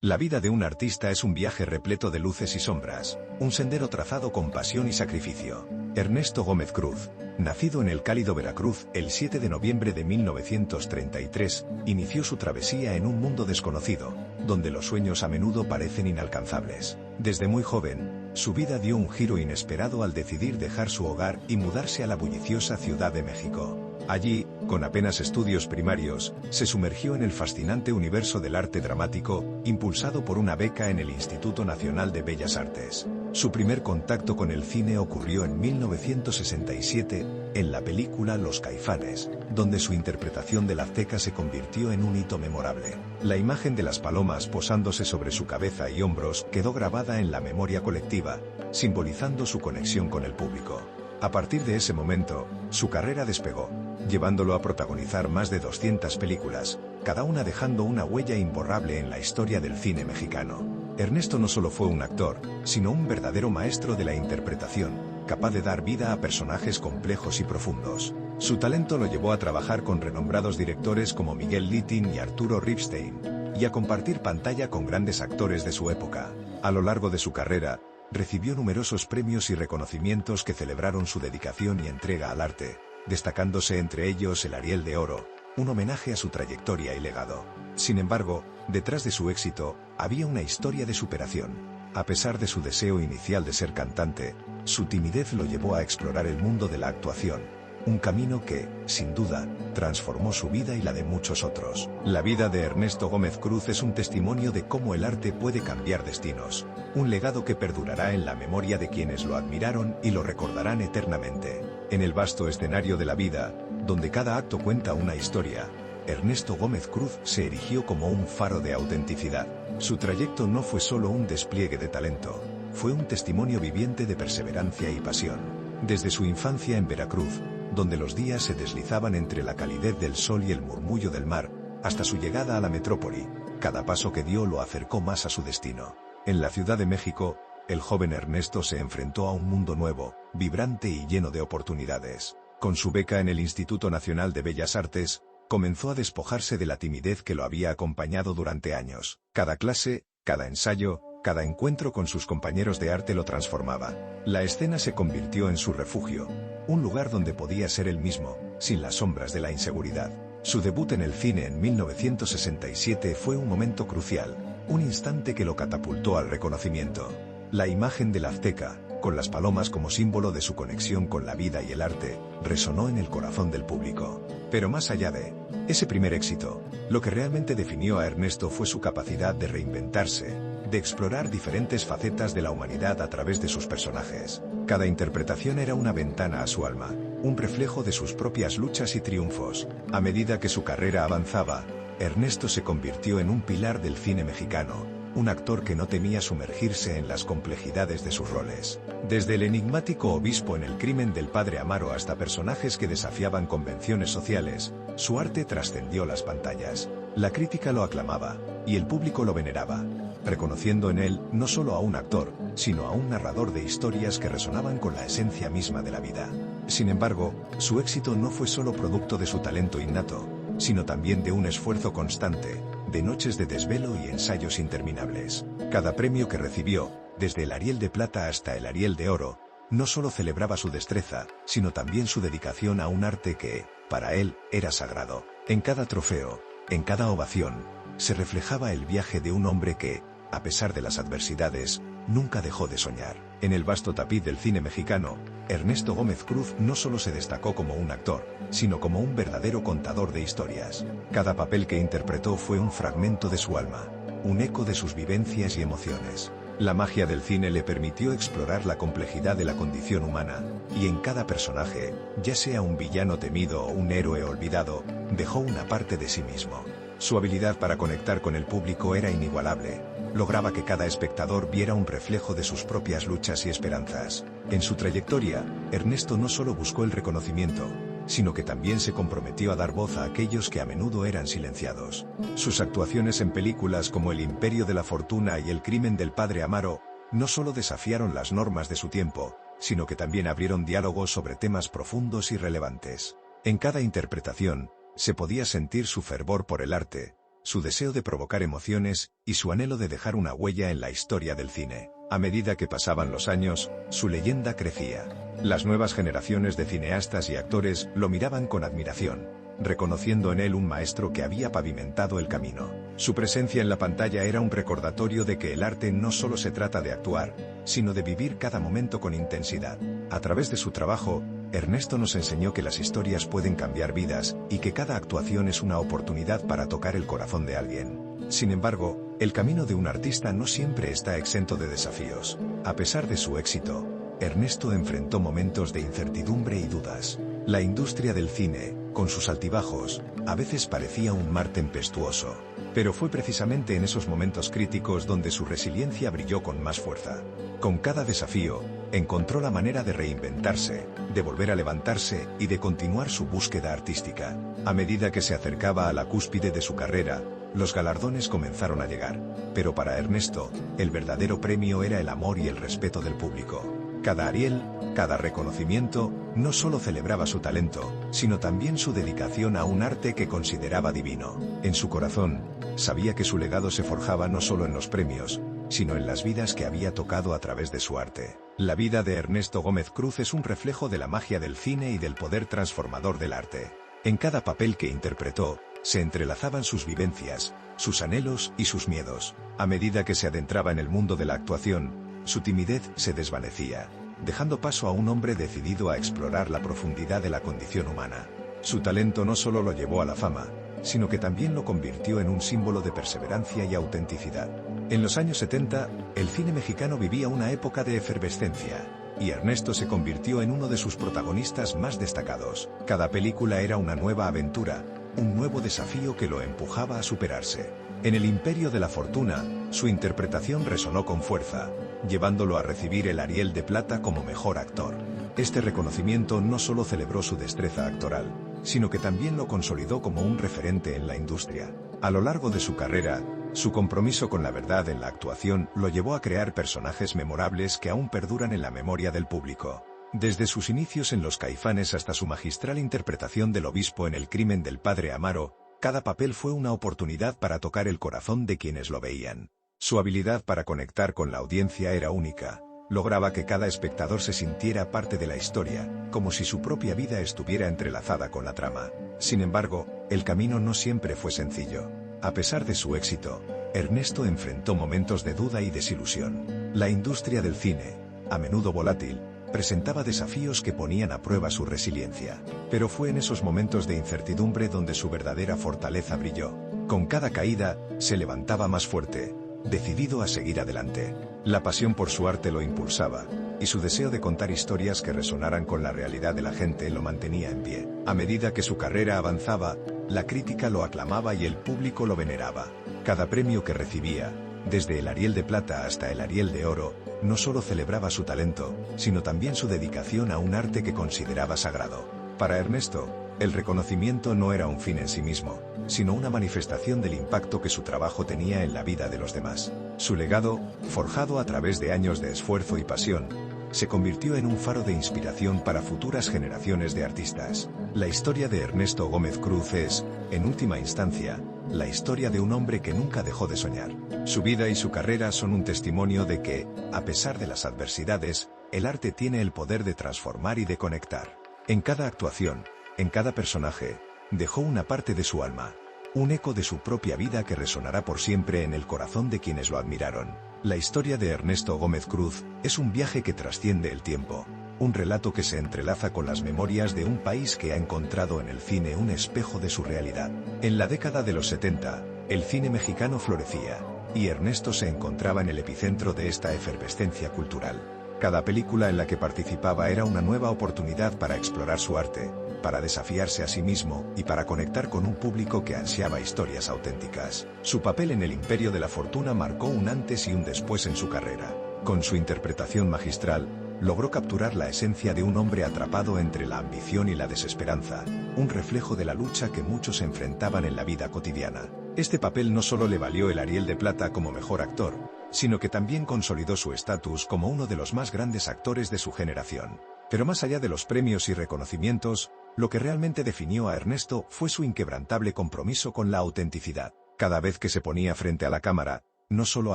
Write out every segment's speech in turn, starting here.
La vida de un artista es un viaje repleto de luces y sombras, un sendero trazado con pasión y sacrificio. Ernesto Gómez Cruz, nacido en el cálido Veracruz el 7 de noviembre de 1933, inició su travesía en un mundo desconocido, donde los sueños a menudo parecen inalcanzables. Desde muy joven, su vida dio un giro inesperado al decidir dejar su hogar y mudarse a la bulliciosa Ciudad de México. Allí, con apenas estudios primarios, se sumergió en el fascinante universo del arte dramático, impulsado por una beca en el Instituto Nacional de Bellas Artes. Su primer contacto con el cine ocurrió en 1967, en la película Los Caifanes, donde su interpretación del azteca se convirtió en un hito memorable. La imagen de las palomas posándose sobre su cabeza y hombros quedó grabada en la memoria colectiva, simbolizando su conexión con el público. A partir de ese momento, su carrera despegó, llevándolo a protagonizar más de 200 películas, cada una dejando una huella imborrable en la historia del cine mexicano. Ernesto no solo fue un actor, sino un verdadero maestro de la interpretación, capaz de dar vida a personajes complejos y profundos. Su talento lo llevó a trabajar con renombrados directores como Miguel Littin y Arturo Ripstein, y a compartir pantalla con grandes actores de su época. A lo largo de su carrera, recibió numerosos premios y reconocimientos que celebraron su dedicación y entrega al arte, destacándose entre ellos el Ariel de Oro, un homenaje a su trayectoria y legado. Sin embargo, detrás de su éxito, había una historia de superación. A pesar de su deseo inicial de ser cantante, su timidez lo llevó a explorar el mundo de la actuación, un camino que, sin duda, transformó su vida y la de muchos otros. La vida de Ernesto Gómez Cruz es un testimonio de cómo el arte puede cambiar destinos, un legado que perdurará en la memoria de quienes lo admiraron y lo recordarán eternamente. En el vasto escenario de la vida, donde cada acto cuenta una historia, Ernesto Gómez Cruz se erigió como un faro de autenticidad. Su trayecto no fue solo un despliegue de talento, fue un testimonio viviente de perseverancia y pasión. Desde su infancia en Veracruz, donde los días se deslizaban entre la calidez del sol y el murmullo del mar, hasta su llegada a la metrópoli, cada paso que dio lo acercó más a su destino. En la Ciudad de México, el joven Ernesto se enfrentó a un mundo nuevo, vibrante y lleno de oportunidades. Con su beca en el Instituto Nacional de Bellas Artes, comenzó a despojarse de la timidez que lo había acompañado durante años. Cada clase, cada ensayo, cada encuentro con sus compañeros de arte lo transformaba. La escena se convirtió en su refugio, un lugar donde podía ser él mismo, sin las sombras de la inseguridad. Su debut en el cine en 1967 fue un momento crucial, un instante que lo catapultó al reconocimiento. La imagen del azteca, con las palomas como símbolo de su conexión con la vida y el arte, resonó en el corazón del público. Pero más allá de ese primer éxito, lo que realmente definió a Ernesto fue su capacidad de reinventarse, de explorar diferentes facetas de la humanidad a través de sus personajes. Cada interpretación era una ventana a su alma, un reflejo de sus propias luchas y triunfos. A medida que su carrera avanzaba, Ernesto se convirtió en un pilar del cine mexicano, un actor que no temía sumergirse en las complejidades de sus roles. Desde el enigmático obispo en El crimen del padre Amaro hasta personajes que desafiaban convenciones sociales, su arte trascendió las pantallas. La crítica lo aclamaba, y el público lo veneraba, reconociendo en él no solo a un actor, sino a un narrador de historias que resonaban con la esencia misma de la vida. Sin embargo, su éxito no fue solo producto de su talento innato, sino también de un esfuerzo constante, de noches de desvelo y ensayos interminables. Cada premio que recibió, desde el Ariel de Plata hasta el Ariel de Oro, no solo celebraba su destreza, sino también su dedicación a un arte que, para él, era sagrado. En cada trofeo, en cada ovación, se reflejaba el viaje de un hombre que, a pesar de las adversidades, nunca dejó de soñar. En el vasto tapiz del cine mexicano, Ernesto Gómez Cruz no solo se destacó como un actor, sino como un verdadero contador de historias. Cada papel que interpretó fue un fragmento de su alma, un eco de sus vivencias y emociones. La magia del cine le permitió explorar la complejidad de la condición humana, y en cada personaje, ya sea un villano temido o un héroe olvidado, dejó una parte de sí mismo. Su habilidad para conectar con el público era inigualable. Lograba que cada espectador viera un reflejo de sus propias luchas y esperanzas. En su trayectoria, Ernesto no solo buscó el reconocimiento, sino que también se comprometió a dar voz a aquellos que a menudo eran silenciados. Sus actuaciones en películas como El imperio de la fortuna y El crimen del padre Amaro, no solo desafiaron las normas de su tiempo, sino que también abrieron diálogos sobre temas profundos y relevantes. En cada interpretación, se podía sentir su fervor por el arte, su deseo de provocar emociones y su anhelo de dejar una huella en la historia del cine. A medida que pasaban los años, su leyenda crecía. Las nuevas generaciones de cineastas y actores lo miraban con admiración, reconociendo en él un maestro que había pavimentado el camino. Su presencia en la pantalla era un recordatorio de que el arte no solo se trata de actuar, sino de vivir cada momento con intensidad. A través de su trabajo, Ernesto nos enseñó que las historias pueden cambiar vidas y que cada actuación es una oportunidad para tocar el corazón de alguien. Sin embargo, el camino de un artista no siempre está exento de desafíos. A pesar de su éxito, Ernesto enfrentó momentos de incertidumbre y dudas. La industria del cine, con sus altibajos, a veces parecía un mar tempestuoso. Pero fue precisamente en esos momentos críticos donde su resiliencia brilló con más fuerza. Con cada desafío, encontró la manera de reinventarse, de volver a levantarse y de continuar su búsqueda artística. A medida que se acercaba a la cúspide de su carrera, los galardones comenzaron a llegar. Pero para Ernesto, el verdadero premio era el amor y el respeto del público. Cada Ariel, cada reconocimiento, no solo celebraba su talento, sino también su dedicación a un arte que consideraba divino. En su corazón, sabía que su legado se forjaba no solo en los premios, sino en las vidas que había tocado a través de su arte. La vida de Ernesto Gómez Cruz es un reflejo de la magia del cine y del poder transformador del arte. En cada papel que interpretó, se entrelazaban sus vivencias, sus anhelos y sus miedos. A medida que se adentraba en el mundo de la actuación, su timidez se desvanecía, dejando paso a un hombre decidido a explorar la profundidad de la condición humana. Su talento no solo lo llevó a la fama, sino que también lo convirtió en un símbolo de perseverancia y autenticidad. En los años 70, el cine mexicano vivía una época de efervescencia, y Ernesto se convirtió en uno de sus protagonistas más destacados. Cada película era una nueva aventura, un nuevo desafío que lo empujaba a superarse. En El Imperio de la Fortuna, su interpretación resonó con fuerza, llevándolo a recibir el Ariel de Plata como mejor actor. Este reconocimiento no solo celebró su destreza actoral, sino que también lo consolidó como un referente en la industria. A lo largo de su carrera, su compromiso con la verdad en la actuación lo llevó a crear personajes memorables que aún perduran en la memoria del público. Desde sus inicios en Los Caifanes hasta su magistral interpretación del obispo en El crimen del padre Amaro, cada papel fue una oportunidad para tocar el corazón de quienes lo veían. Su habilidad para conectar con la audiencia era única. Lograba que cada espectador se sintiera parte de la historia, como si su propia vida estuviera entrelazada con la trama. Sin embargo, el camino no siempre fue sencillo. A pesar de su éxito, Ernesto enfrentó momentos de duda y desilusión. La industria del cine, a menudo volátil, presentaba desafíos que ponían a prueba su resiliencia. Pero fue en esos momentos de incertidumbre donde su verdadera fortaleza brilló. Con cada caída, se levantaba más fuerte, decidido a seguir adelante. La pasión por su arte lo impulsaba, y su deseo de contar historias que resonaran con la realidad de la gente lo mantenía en pie. A medida que su carrera avanzaba, la crítica lo aclamaba y el público lo veneraba. Cada premio que recibía, desde el Ariel de Plata hasta el Ariel de Oro, no solo celebraba su talento, sino también su dedicación a un arte que consideraba sagrado. Para Ernesto, el reconocimiento no era un fin en sí mismo, sino una manifestación del impacto que su trabajo tenía en la vida de los demás. Su legado, forjado a través de años de esfuerzo y pasión, se convirtió en un faro de inspiración para futuras generaciones de artistas. La historia de Ernesto Gómez Cruz es, en última instancia, la historia de un hombre que nunca dejó de soñar. Su vida y su carrera son un testimonio de que, a pesar de las adversidades, el arte tiene el poder de transformar y de conectar. En cada actuación, en cada personaje, dejó una parte de su alma, un eco de su propia vida que resonará por siempre en el corazón de quienes lo admiraron. La historia de Ernesto Gómez Cruz es un viaje que trasciende el tiempo, un relato que se entrelaza con las memorias de un país que ha encontrado en el cine un espejo de su realidad. En la década de los 70, el cine mexicano florecía, y Ernesto se encontraba en el epicentro de esta efervescencia cultural. Cada película en la que participaba era una nueva oportunidad para explorar su arte, para desafiarse a sí mismo y para conectar con un público que ansiaba historias auténticas. Su papel en El Imperio de la Fortuna marcó un antes y un después en su carrera. Con su interpretación magistral, logró capturar la esencia de un hombre atrapado entre la ambición y la desesperanza, un reflejo de la lucha que muchos enfrentaban en la vida cotidiana. Este papel no solo le valió el Ariel de Plata como mejor actor, sino que también consolidó su estatus como uno de los más grandes actores de su generación. Pero más allá de los premios y reconocimientos, lo que realmente definió a Ernesto fue su inquebrantable compromiso con la autenticidad. Cada vez que se ponía frente a la cámara, no solo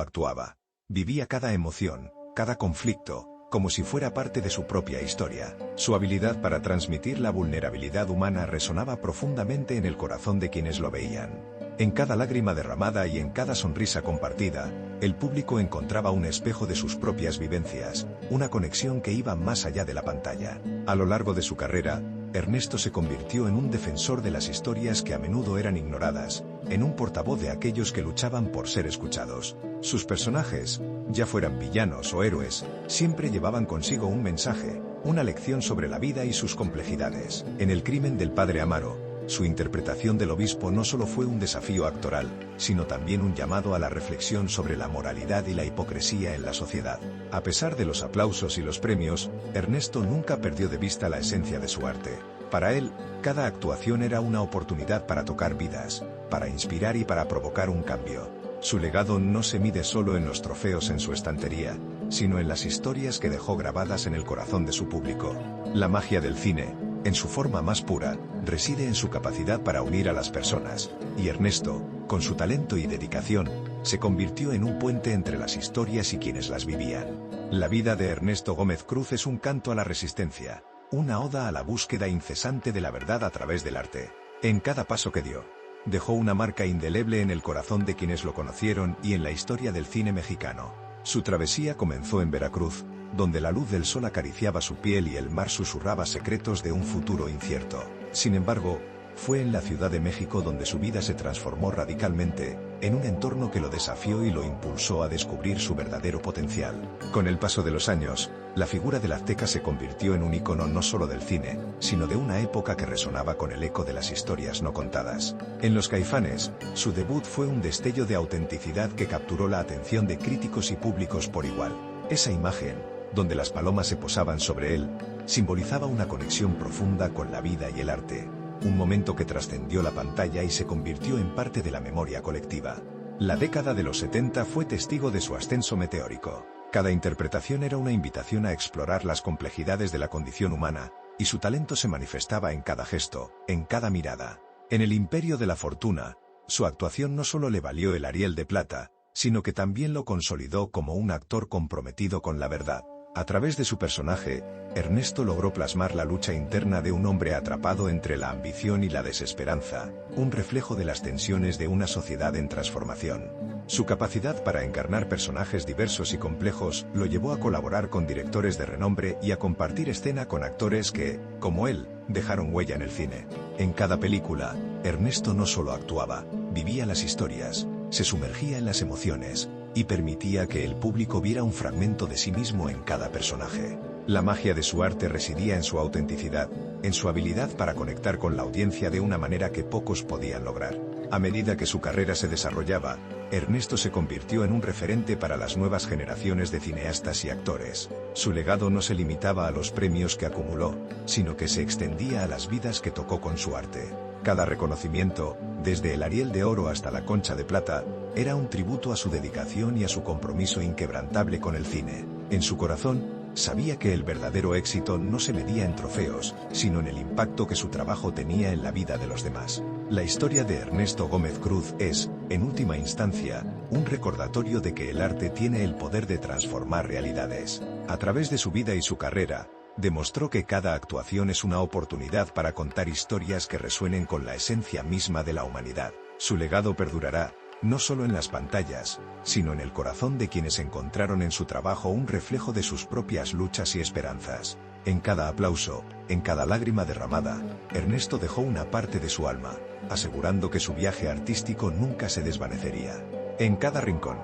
actuaba, vivía cada emoción, cada conflicto, como si fuera parte de su propia historia. Su habilidad para transmitir la vulnerabilidad humana resonaba profundamente en el corazón de quienes lo veían. En cada lágrima derramada y en cada sonrisa compartida, el público encontraba un espejo de sus propias vivencias, una conexión que iba más allá de la pantalla. A lo largo de su carrera, Ernesto se convirtió en un defensor de las historias que a menudo eran ignoradas, en un portavoz de aquellos que luchaban por ser escuchados. Sus personajes, ya fueran villanos o héroes, siempre llevaban consigo un mensaje, una lección sobre la vida y sus complejidades. En El crimen del padre Amaro, su interpretación del obispo no solo fue un desafío actoral, sino también un llamado a la reflexión sobre la moralidad y la hipocresía en la sociedad. A pesar de los aplausos y los premios, Ernesto nunca perdió de vista la esencia de su arte. Para él, cada actuación era una oportunidad para tocar vidas, para inspirar y para provocar un cambio. Su legado no se mide solo en los trofeos en su estantería, sino en las historias que dejó grabadas en el corazón de su público. La magia del cine, en su forma más pura, reside en su capacidad para unir a las personas, y Ernesto, con su talento y dedicación, se convirtió en un puente entre las historias y quienes las vivían. La vida de Ernesto Gómez Cruz es un canto a la resistencia, una oda a la búsqueda incesante de la verdad a través del arte. En cada paso que dio, dejó una marca indeleble en el corazón de quienes lo conocieron y en la historia del cine mexicano. Su travesía comenzó en Veracruz, donde la luz del sol acariciaba su piel y el mar susurraba secretos de un futuro incierto. Sin embargo, fue en la Ciudad de México donde su vida se transformó radicalmente, en un entorno que lo desafió y lo impulsó a descubrir su verdadero potencial. Con el paso de los años, la figura del azteca se convirtió en un icono no solo del cine, sino de una época que resonaba con el eco de las historias no contadas. En Los Caifanes, su debut fue un destello de autenticidad que capturó la atención de críticos y públicos por igual. Esa imagen, donde las palomas se posaban sobre él, simbolizaba una conexión profunda con la vida y el arte, un momento que trascendió la pantalla y se convirtió en parte de la memoria colectiva. La década de los 70 fue testigo de su ascenso meteórico. Cada interpretación era una invitación a explorar las complejidades de la condición humana, y su talento se manifestaba en cada gesto, en cada mirada. En El imperio de la fortuna, su actuación no solo le valió el Ariel de Plata, sino que también lo consolidó como un actor comprometido con la verdad. A través de su personaje, Ernesto logró plasmar la lucha interna de un hombre atrapado entre la ambición y la desesperanza, un reflejo de las tensiones de una sociedad en transformación. Su capacidad para encarnar personajes diversos y complejos lo llevó a colaborar con directores de renombre y a compartir escena con actores que, como él, dejaron huella en el cine. En cada película, Ernesto no solo actuaba, vivía las historias, se sumergía en las emociones, y permitía que el público viera un fragmento de sí mismo en cada personaje. La magia de su arte residía en su autenticidad, en su habilidad para conectar con la audiencia de una manera que pocos podían lograr. A medida que su carrera se desarrollaba, Ernesto se convirtió en un referente para las nuevas generaciones de cineastas y actores. Su legado no se limitaba a los premios que acumuló, sino que se extendía a las vidas que tocó con su arte. Cada reconocimiento, desde el Ariel de Oro hasta la Concha de Plata, era un tributo a su dedicación y a su compromiso inquebrantable con el cine. En su corazón, sabía que el verdadero éxito no se medía en trofeos, sino en el impacto que su trabajo tenía en la vida de los demás. La historia de Ernesto Gómez Cruz es, en última instancia, un recordatorio de que el arte tiene el poder de transformar realidades. A través de su vida y su carrera, demostró que cada actuación es una oportunidad para contar historias que resuenen con la esencia misma de la humanidad. Su legado perdurará, no solo en las pantallas, sino en el corazón de quienes encontraron en su trabajo un reflejo de sus propias luchas y esperanzas. En cada aplauso, en cada lágrima derramada, Ernesto dejó una parte de su alma, asegurando que su viaje artístico nunca se desvanecería. En cada rincón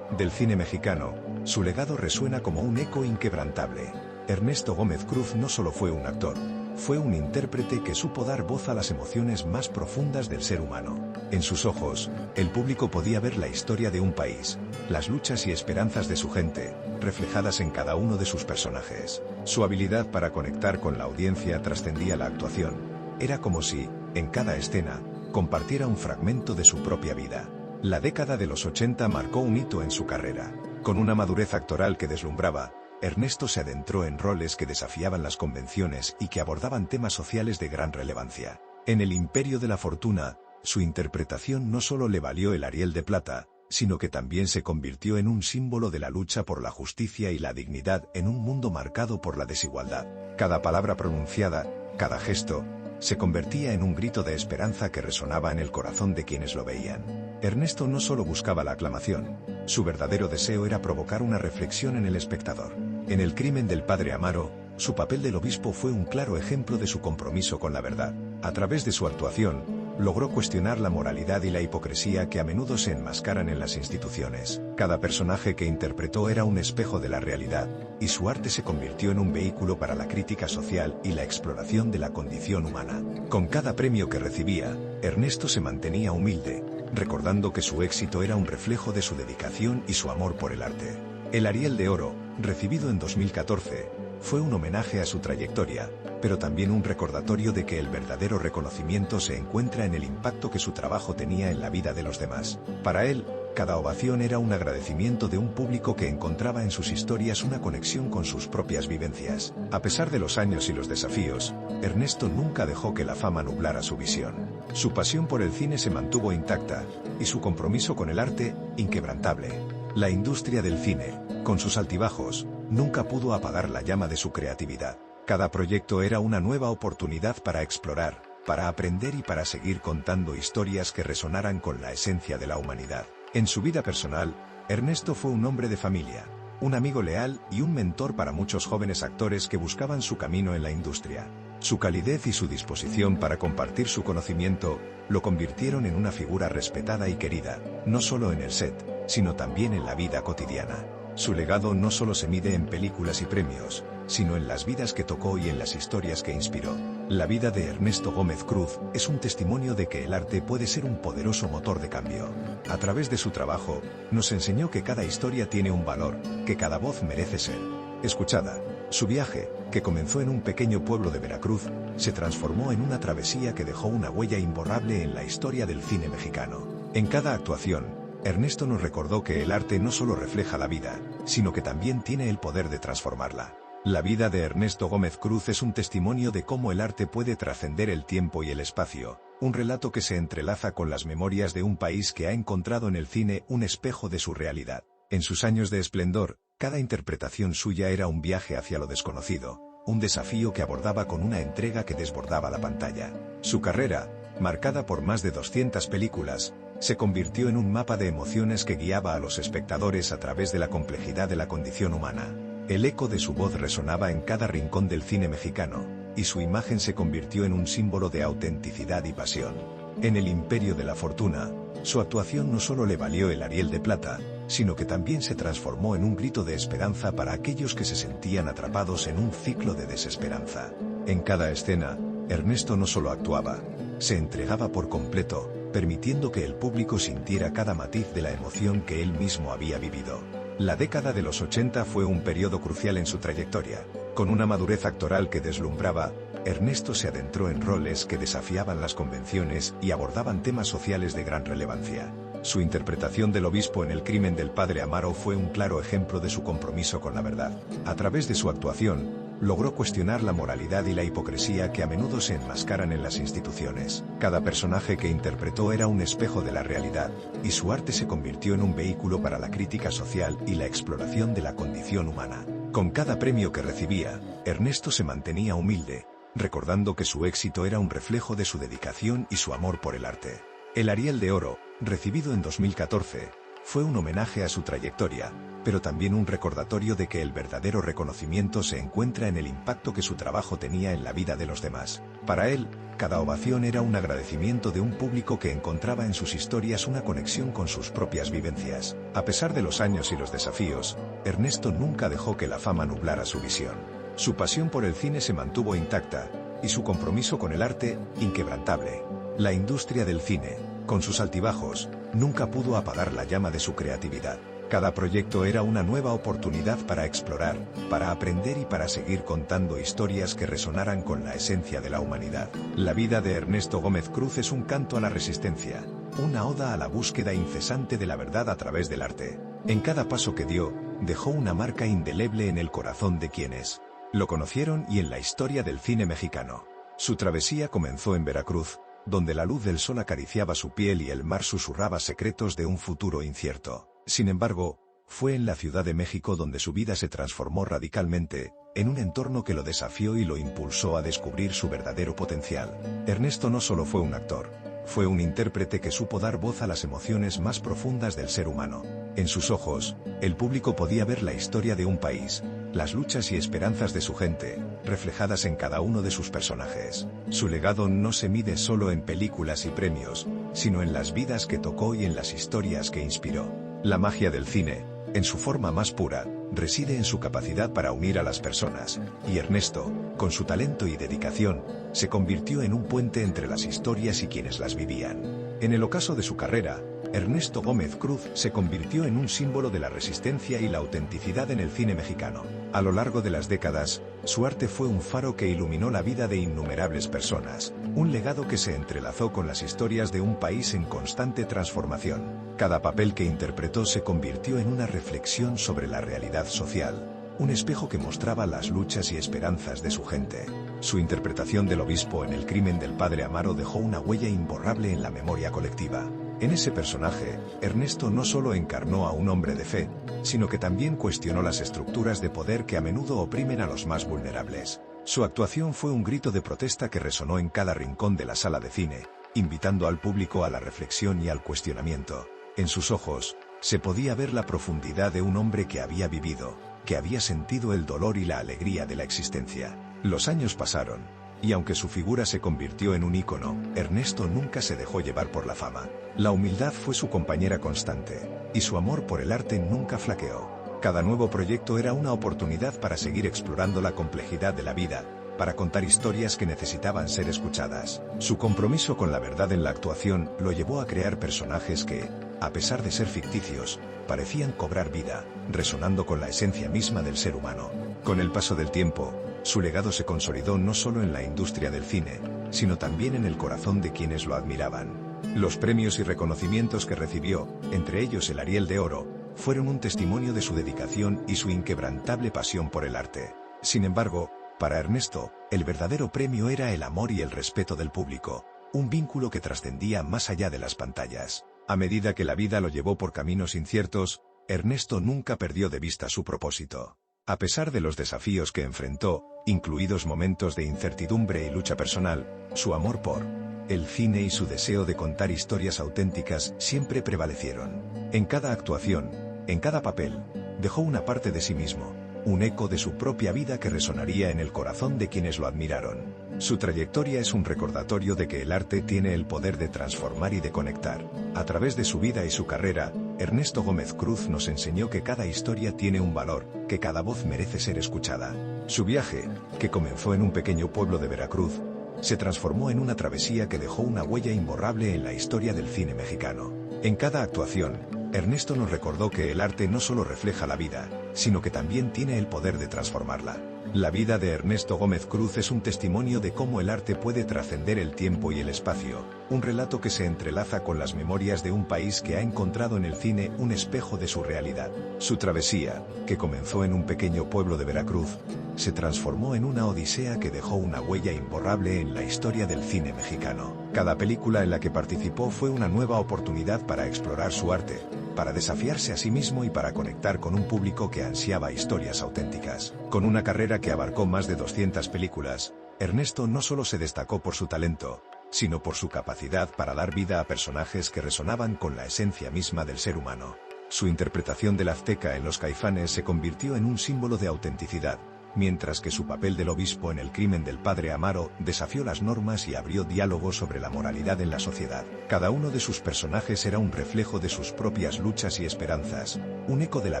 del cine mexicano, su legado resuena como un eco inquebrantable. Ernesto Gómez Cruz no solo fue un actor, fue un intérprete que supo dar voz a las emociones más profundas del ser humano. En sus ojos, el público podía ver la historia de un país, las luchas y esperanzas de su gente, reflejadas en cada uno de sus personajes. Su habilidad para conectar con la audiencia trascendía la actuación. Era como si, en cada escena, compartiera un fragmento de su propia vida. La década de los 80 marcó un hito en su carrera. Con una madurez actoral que deslumbraba, Ernesto se adentró en roles que desafiaban las convenciones y que abordaban temas sociales de gran relevancia. En El imperio de la fortuna, Su interpretación no solo le valió el Ariel de Plata, sino que también se convirtió en un símbolo de la lucha por la justicia y la dignidad en un mundo marcado por la desigualdad. Cada palabra pronunciada, cada gesto, se convertía en un grito de esperanza que resonaba en el corazón de quienes lo veían. Ernesto no solo buscaba la aclamación, su verdadero deseo era provocar una reflexión en el espectador. En El crimen del padre Amaro, su papel del obispo fue un claro ejemplo de su compromiso con la verdad. A través de su actuación, logró cuestionar la moralidad y la hipocresía que a menudo se enmascaran en las instituciones. Cada personaje que interpretó era un espejo de la realidad, y su arte se convirtió en un vehículo para la crítica social y la exploración de la condición humana. Con cada premio que recibía, Ernesto se mantenía humilde, recordando que su éxito era un reflejo de su dedicación y su amor por el arte. El Ariel de Oro, recibido en 2014, fue un homenaje a su trayectoria, pero también un recordatorio de que el verdadero reconocimiento se encuentra en el impacto que su trabajo tenía en la vida de los demás. Para él, cada ovación era un agradecimiento de un público que encontraba en sus historias una conexión con sus propias vivencias. A pesar de los años y los desafíos, Ernesto nunca dejó que la fama nublara su visión. Su pasión por el cine se mantuvo intacta, y su compromiso con el arte, inquebrantable. La industria del cine, con sus altibajos, nunca pudo apagar la llama de su creatividad. Cada proyecto era una nueva oportunidad para explorar, para aprender y para seguir contando historias que resonaran con la esencia de la humanidad. En su vida personal, Ernesto fue un hombre de familia, un amigo leal y un mentor para muchos jóvenes actores que buscaban su camino en la industria. Su calidez y su disposición para compartir su conocimiento lo convirtieron en una figura respetada y querida, no solo en el set, sino también en la vida cotidiana. Su legado no solo se mide en películas y premios, sino en las vidas que tocó y en las historias que inspiró. La vida de Ernesto Gómez Cruz es un testimonio de que el arte puede ser un poderoso motor de cambio. A través de su trabajo, nos enseñó que cada historia tiene un valor, que cada voz merece ser escuchada. Su viaje, que comenzó en un pequeño pueblo de Veracruz, se transformó en una travesía que dejó una huella imborrable en la historia del cine mexicano. En cada actuación, Ernesto nos recordó que el arte no solo refleja la vida, sino que también tiene el poder de transformarla. La vida de Ernesto Gómez Cruz es un testimonio de cómo el arte puede trascender el tiempo y el espacio, un relato que se entrelaza con las memorias de un país que ha encontrado en el cine un espejo de su realidad. En sus años de esplendor, cada interpretación suya era un viaje hacia lo desconocido, un desafío que abordaba con una entrega que desbordaba la pantalla. Su carrera, marcada por más de 200 películas, se convirtió en un mapa de emociones que guiaba a los espectadores a través de la complejidad de la condición humana. El eco de su voz resonaba en cada rincón del cine mexicano, y su imagen se convirtió en un símbolo de autenticidad y pasión. En El Imperio de la Fortuna, su actuación no solo le valió el Ariel de Plata, sino que también se transformó en un grito de esperanza para aquellos que se sentían atrapados en un ciclo de desesperanza. En cada escena, Ernesto no solo actuaba, se entregaba por completo, permitiendo que el público sintiera cada matiz de la emoción que él mismo había vivido. La década de los 80 fue un periodo crucial en su trayectoria. Con una madurez actoral que deslumbraba, Ernesto se adentró en roles que desafiaban las convenciones y abordaban temas sociales de gran relevancia. Su interpretación del obispo en El crimen del padre Amaro fue un claro ejemplo de su compromiso con la verdad. A través de su actuación, logró cuestionar la moralidad y la hipocresía que a menudo se enmascaran en las instituciones. Cada personaje que interpretó era un espejo de la realidad, y su arte se convirtió en un vehículo para la crítica social y la exploración de la condición humana. Con cada premio que recibía, Ernesto se mantenía humilde, recordando que su éxito era un reflejo de su dedicación y su amor por el arte. El Ariel de Oro, recibido en 2014, fue un homenaje a su trayectoria, pero también un recordatorio de que el verdadero reconocimiento se encuentra en el impacto que su trabajo tenía en la vida de los demás. Para él, cada ovación era un agradecimiento de un público que encontraba en sus historias una conexión con sus propias vivencias. A pesar de los años y los desafíos, Ernesto nunca dejó que la fama nublara su visión. Su pasión por el cine se mantuvo intacta, y su compromiso con el arte, inquebrantable. La industria del cine, con sus altibajos, nunca pudo apagar la llama de su creatividad. Cada proyecto era una nueva oportunidad para explorar, para aprender y para seguir contando historias que resonaran con la esencia de la humanidad. La vida de Ernesto Gómez Cruz es un canto a la resistencia, una oda a la búsqueda incesante de la verdad a través del arte. En cada paso que dio, dejó una marca indeleble en el corazón de quienes lo conocieron y en la historia del cine mexicano. Su travesía comenzó en Veracruz, donde la luz del sol acariciaba su piel y el mar susurraba secretos de un futuro incierto. Sin embargo, fue en la Ciudad de México donde su vida se transformó radicalmente, en un entorno que lo desafió y lo impulsó a descubrir su verdadero potencial. Ernesto no solo fue un actor, fue un intérprete que supo dar voz a las emociones más profundas del ser humano. En sus ojos, el público podía ver la historia de un país, las luchas y esperanzas de su gente, reflejadas en cada uno de sus personajes. Su legado no se mide solo en películas y premios, sino en las vidas que tocó y en las historias que inspiró. La magia del cine, en su forma más pura, reside en su capacidad para unir a las personas, y Ernesto, con su talento y dedicación, se convirtió en un puente entre las historias y quienes las vivían. En el ocaso de su carrera, Ernesto Gómez Cruz se convirtió en un símbolo de la resistencia y la autenticidad en el cine mexicano. A lo largo de las décadas, su arte fue un faro que iluminó la vida de innumerables personas, un legado que se entrelazó con las historias de un país en constante transformación. Cada papel que interpretó se convirtió en una reflexión sobre la realidad social, un espejo que mostraba las luchas y esperanzas de su gente. Su interpretación del obispo en El crimen del padre Amaro dejó una huella imborrable en la memoria colectiva. En ese personaje, Ernesto no solo encarnó a un hombre de fe, sino que también cuestionó las estructuras de poder que a menudo oprimen a los más vulnerables. Su actuación fue un grito de protesta que resonó en cada rincón de la sala de cine, invitando al público a la reflexión y al cuestionamiento. En sus ojos, se podía ver la profundidad de un hombre que había vivido, que había sentido el dolor y la alegría de la existencia. Los años pasaron, y aunque su figura se convirtió en un ícono, Ernesto nunca se dejó llevar por la fama. La humildad fue su compañera constante, y su amor por el arte nunca flaqueó. Cada nuevo proyecto era una oportunidad para seguir explorando la complejidad de la vida, para contar historias que necesitaban ser escuchadas. Su compromiso con la verdad en la actuación lo llevó a crear personajes que, a pesar de ser ficticios, parecían cobrar vida, resonando con la esencia misma del ser humano. Con el paso del tiempo, su legado se consolidó no solo en la industria del cine, sino también en el corazón de quienes lo admiraban. Los premios y reconocimientos que recibió, entre ellos el Ariel de Oro, fueron un testimonio de su dedicación y su inquebrantable pasión por el arte. Sin embargo, para Ernesto, el verdadero premio era el amor y el respeto del público, un vínculo que trascendía más allá de las pantallas. A medida que la vida lo llevó por caminos inciertos, Ernesto nunca perdió de vista su propósito. A pesar de los desafíos que enfrentó, incluidos momentos de incertidumbre y lucha personal, su amor por el cine y su deseo de contar historias auténticas siempre prevalecieron. En cada actuación, en cada papel, dejó una parte de sí mismo, un eco de su propia vida que resonaría en el corazón de quienes lo admiraron. Su trayectoria es un recordatorio de que el arte tiene el poder de transformar y de conectar. A través de su vida y su carrera, Ernesto Gómez Cruz nos enseñó que cada historia tiene un valor, que cada voz merece ser escuchada. Su viaje, que comenzó en un pequeño pueblo de Veracruz, se transformó en una travesía que dejó una huella imborrable en la historia del cine mexicano. En cada actuación, Ernesto nos recordó que el arte no solo refleja la vida, sino que también tiene el poder de transformarla. La vida de Ernesto Gómez Cruz es un testimonio de cómo el arte puede trascender el tiempo y el espacio, un relato que se entrelaza con las memorias de un país que ha encontrado en el cine un espejo de su realidad. Su travesía, que comenzó en un pequeño pueblo de Veracruz, se transformó en una odisea que dejó una huella imborrable en la historia del cine mexicano. Cada película en la que participó fue una nueva oportunidad para explorar su arte, para desafiarse a sí mismo y para conectar con un público que ansiaba historias auténticas. Con una carrera que abarcó más de 200 películas, Ernesto no solo se destacó por su talento, sino por su capacidad para dar vida a personajes que resonaban con la esencia misma del ser humano. Su interpretación del Azteca en Los Caifanes se convirtió en un símbolo de autenticidad, mientras que su papel del obispo en El crimen del padre Amaro desafió las normas y abrió diálogos sobre la moralidad en la sociedad. Cada uno de sus personajes era un reflejo de sus propias luchas y esperanzas, un eco de la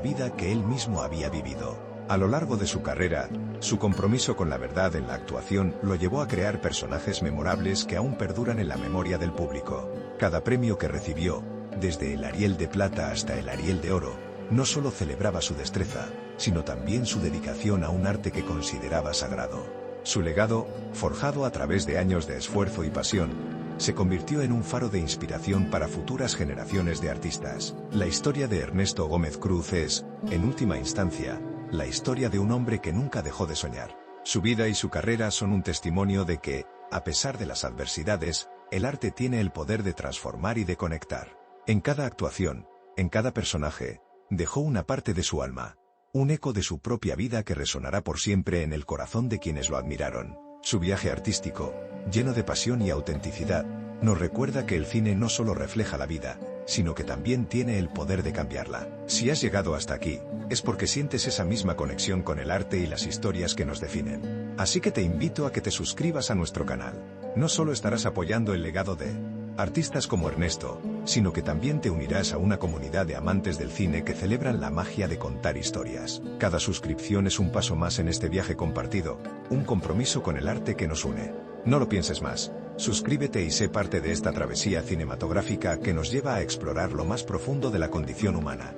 vida que él mismo había vivido. A lo largo de su carrera, su compromiso con la verdad en la actuación lo llevó a crear personajes memorables que aún perduran en la memoria del público. Cada premio que recibió, desde el Ariel de Plata hasta el Ariel de Oro, no solo celebraba su destreza, sino también su dedicación a un arte que consideraba sagrado. Su legado, forjado a través de años de esfuerzo y pasión, se convirtió en un faro de inspiración para futuras generaciones de artistas. La historia de Ernesto Gómez Cruz es, en última instancia, la historia de un hombre que nunca dejó de soñar. Su vida y su carrera son un testimonio de que, a pesar de las adversidades, El arte tiene el poder de transformar y de conectar. En cada actuación, en cada personaje, dejó una parte de su alma, un eco de su propia vida que resonará por siempre en el corazón de quienes lo admiraron. Su viaje artístico, lleno de pasión y autenticidad, nos recuerda que el cine no solo refleja la vida, sino que también tiene el poder de cambiarla. Si has llegado hasta aquí, es porque sientes esa misma conexión con el arte y las historias que nos definen. Así que te invito a que te suscribas a nuestro canal. No solo estarás apoyando el legado de artistas como Ernesto, sino que también te unirás a una comunidad de amantes del cine que celebran la magia de contar historias. Cada suscripción es un paso más en este viaje compartido, un compromiso con el arte que nos une. No lo pienses más. Suscríbete y sé parte de esta travesía cinematográfica que nos lleva a explorar lo más profundo de la condición humana.